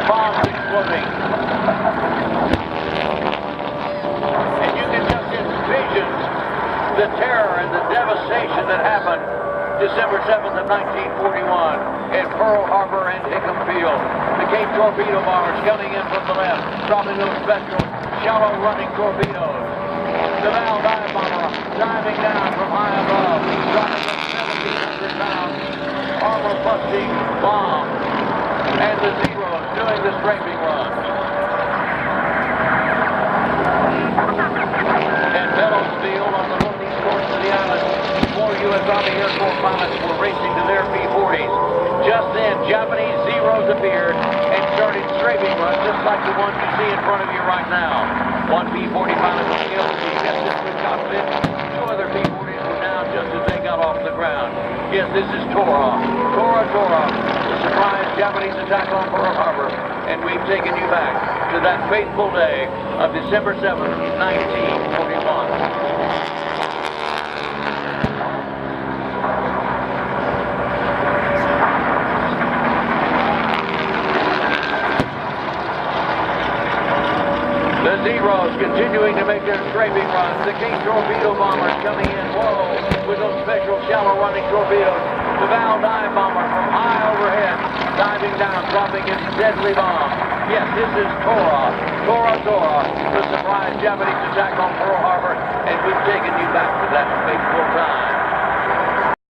bombs exploding. And you can just envision the terror and the devastation that happened December 7th of 1941 at Pearl Harbor and Hickam Field. The Cape torpedo bombers coming in from the left, dropping those special shallow running torpedoes. The Val dive bomber diving down from high above, dropping those 1,700-pound armor-busting bombs. And the Zeros doing the strafing run. At Bellows Field on the northeast coast of the island, 4 U.S. Army Air Corps pilots were racing to their P-40s. Just then, Japanese Zeros appeared and started strafing runs just like the one you see in front of you right now. One P-40 pilot was killed as he gets into the cockpit. 2 other P-40s were down just as they got off the ground. Yes, this is Tora. Tora, the surprise Japanese attack on Pearl Harbor. And we've taken you back to that fateful day of December 7th, 1941. The Zeros continuing to make their strafing runs. The Cape torpedo bombers coming in low with those special shallow running torpedoes. The Val dive bomber from high overhead, diving down, dropping its deadly bomb. Yes, this is Tora, the surprise Japanese attack on Pearl Harbor, and we've taken you back to that fateful time.